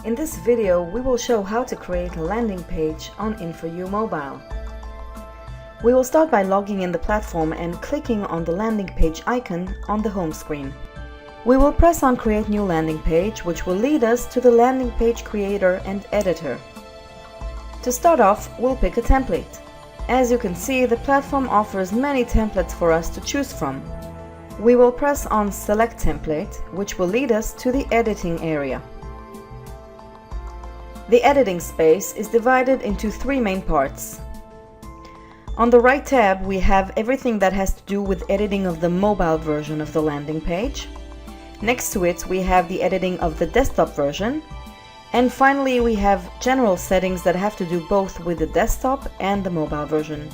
In this video, we will show how to create a landing page on InforUMobile. We will start by logging in the platform and clicking on the landing page icon on the home screen. We will press on Create New Landing Page, which will lead us to the landing page creator and editor. To start off, we'll pick a template. As you can see, the platform offers many templates for us to choose from. We will press on Select Template, which will lead us to the editing area. The editing space is divided into three main parts. On the right tab, we have everything that has to do with editing of the mobile version of the landing page. Next to it, we have the editing of the desktop version. And finally, we have general settings that have to do both with the desktop and the mobile version.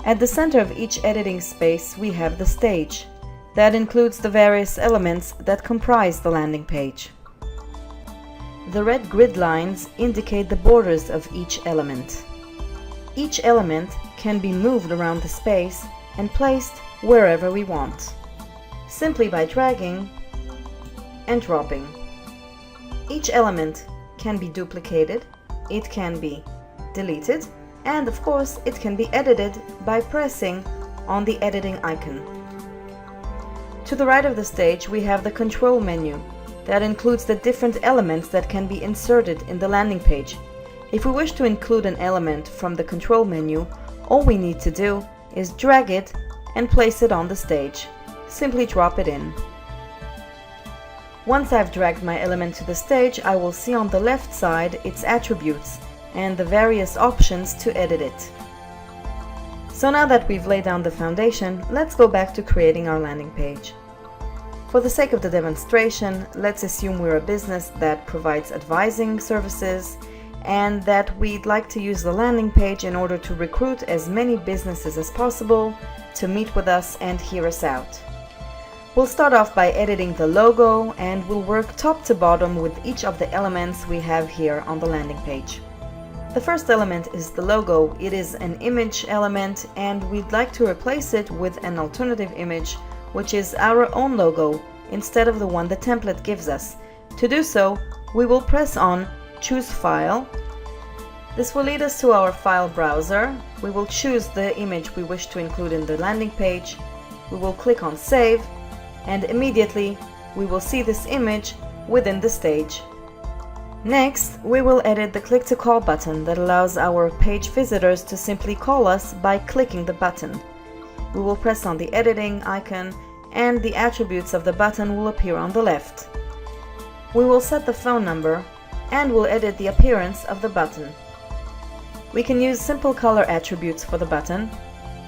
At the center of each editing space, we have the stage. That includes the various elements that comprise the landing page. The red grid lines indicate the borders of each element. Each element can be moved around the space and placed wherever we want, simply by dragging and dropping. Each element can be duplicated, it can be deleted, and of course it can be edited by pressing on the editing icon. To the right of the stage, we have the control menu. That includes the different elements that can be inserted in the landing page. If we wish to include an element from the control menu, all we need to do is drag it and place it on the stage. Simply drop it in. Once I've dragged my element to the stage, I will see on the left side its attributes and the various options to edit it. So now that we've laid down the foundation, let's go back to creating our landing page. For the sake of the demonstration, let's assume we're a business that provides advising services and that we'd like to use the landing page in order to recruit as many businesses as possible to meet with us and hear us out. We'll start off by editing the logo and we'll work top to bottom with each of the elements we have here on the landing page. The first element is the logo. It is an image element and we'd like to replace it with an alternative image, which is our own logo instead of the one the template gives us. To do so, we will press on Choose File. This will lead us to our file browser. We will choose the image we wish to include in the landing page. We will click on Save, and immediately we will see this image within the stage. Next, we will edit the Click to Call button that allows our page visitors to simply call us by clicking the button. We will press on the editing icon and the attributes of the button will appear on the left. We will set the phone number and will edit the appearance of the button. We can use simple color attributes for the button.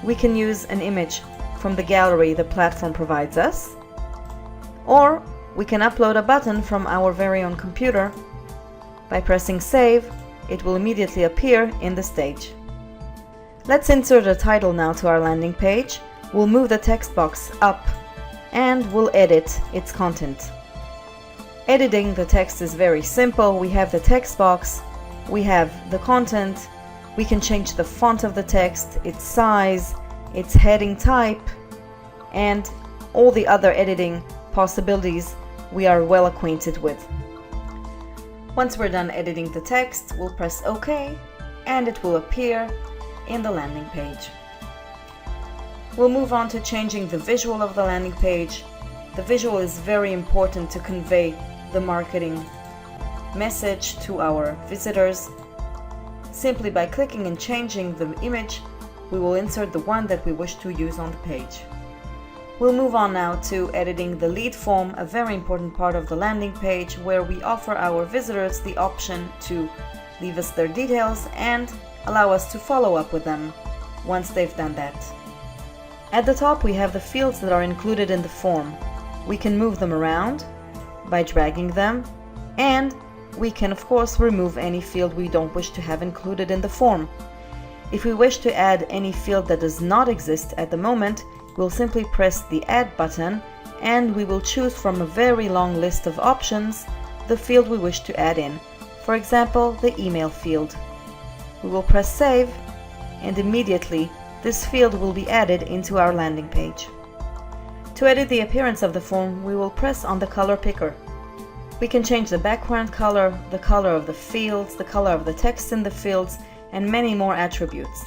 We can use an image from the gallery the platform provides us, or we can upload a button from our very own computer. By pressing Save, it will immediately appear in the stage. Let's insert a title now to our landing page. We'll move the text box up and we'll edit its content. Editing the text is very simple. We have the text box, we have the content, we can change the font of the text, its size, its heading type, and all the other editing possibilities we are well acquainted with. Once we're done editing the text, we'll press OK and it will appear in the landing page. We'll move on to changing the visual of the landing page. The visual is very important to convey the marketing message to our visitors. Simply by clicking and changing the image, we will insert the one that we wish to use on the page. We'll move on now to editing the lead form, a very important part of the landing page where we offer our visitors the option to leave us their details and allow us to follow up with them once they've done that. At the top, we have the fields that are included in the form. We can move them around by dragging them, and we can of course remove any field we don't wish to have included in the form. If we wish to add any field that does not exist at the moment, we'll simply press the Add button and we will choose from a very long list of options the field we wish to add in. For example, the email field. We will press Save and immediately this field will be added into our landing page. To edit the appearance of the form, we will press on the color picker. We can change the background color, the color of the fields, the color of the text in the fields, and many more attributes.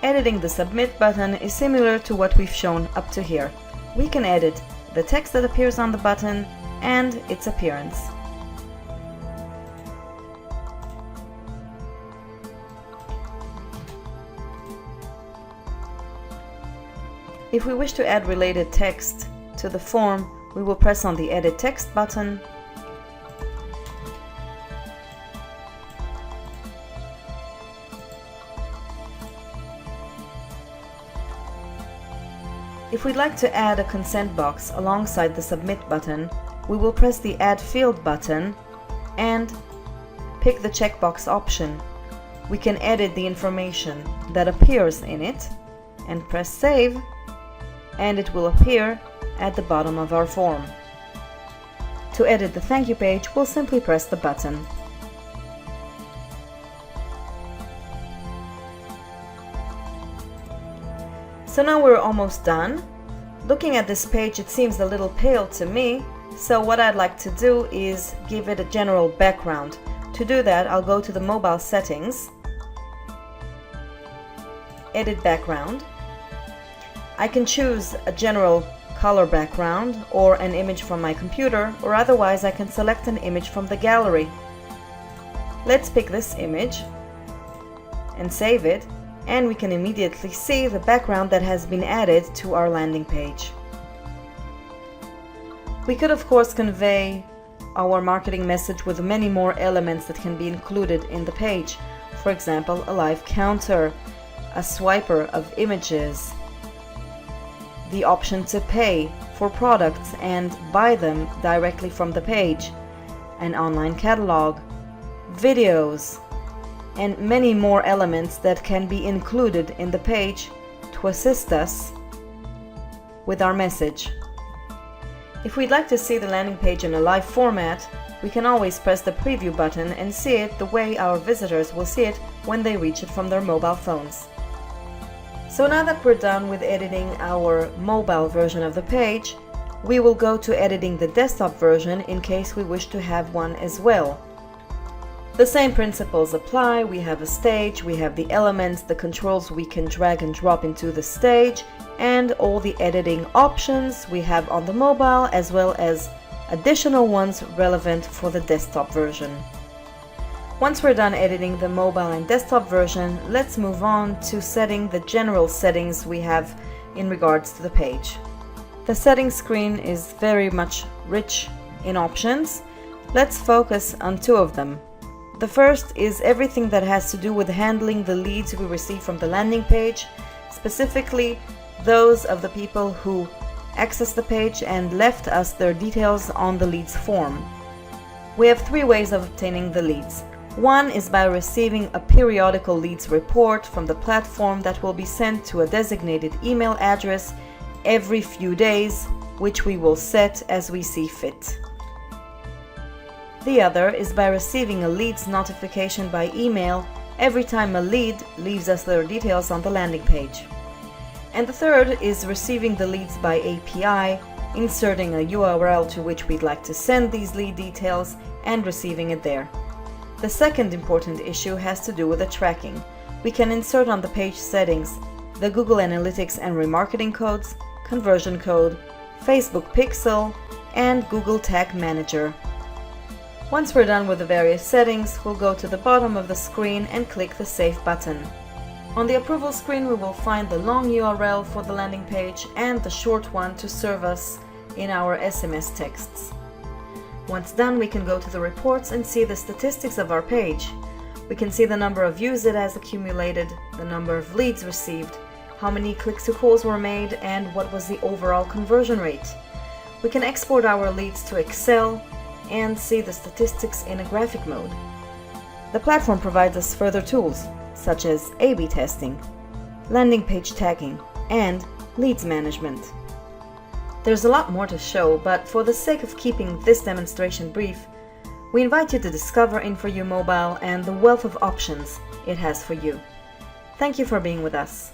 Editing the Submit button is similar to what we've shown up to here. We can edit the text that appears on the button and its appearance. If we wish to add related text to the form, we will press on the Edit Text button. If we'd like to add a consent box alongside the Submit button, we will press the Add Field button and pick the checkbox option. We can edit the information that appears in it and press Save, and it will appear at the bottom of our form. To edit the thank you page, we'll simply press the button. So now we're almost done. Looking at this page, it seems a little pale to me, so what I'd like to do is give it a general background. To do that, I'll go to the mobile settings, Edit Background. I can choose a general color background or an image from my computer, or otherwise I can select an image from the gallery. Let's pick this image and save it, and we can immediately see the background that has been added to our landing page. We could of course convey our marketing message with many more elements that can be included in the page. For example, a live counter, a swiper of images, the option to pay for products and buy them directly from the page, an online catalog, videos, and many more elements that can be included in the page to assist us with our message. If we'd like to see the landing page in a live format, we can always press the preview button and see it the way our visitors will see it when they reach it from their mobile phones. So now that we're done with editing our mobile version of the page, we will go to editing the desktop version in case we wish to have one as well. The same principles apply. We have a stage, we have the elements, the controls we can drag and drop into the stage, and all the editing options we have on the mobile, as well as additional ones relevant for the desktop version. Once we're done editing the mobile and desktop version, let's move on to setting the general settings we have in regards to the page. The settings screen is very much rich in options. Let's focus on two of them. The first is everything that has to do with handling the leads we receive from the landing page, specifically those of the people who accessed the page and left us their details on the leads form. We have three ways of obtaining the leads. One is by receiving a periodical leads report from the platform that will be sent to a designated email address every few days, which we will set as we see fit. The other is by receiving a leads notification by email every time a lead leaves us their details on the landing page. And the third is receiving the leads by API, inserting a URL to which we'd like to send these lead details and receiving it there. The second important issue has to do with the tracking. We can insert on the page settings the Google Analytics and remarketing codes, conversion code, Facebook Pixel, and Google Tag Manager. Once we're done with the various settings, we'll go to the bottom of the screen and click the Save button. On the approval screen, we will find the long URL for the landing page and the short one to serve us in our SMS texts. Once done, we can go to the reports and see the statistics of our page. We can see the number of views it has accumulated, the number of leads received, how many clicks to calls were made, and what was the overall conversion rate. We can export our leads to Excel and see the statistics in a graphic mode. The platform provides us further tools, such as A/B testing, landing page tagging, and leads management. There's a lot more to show, but for the sake of keeping this demonstration brief, we invite you to discover InforUMobile and the wealth of options it has for you. Thank you for being with us.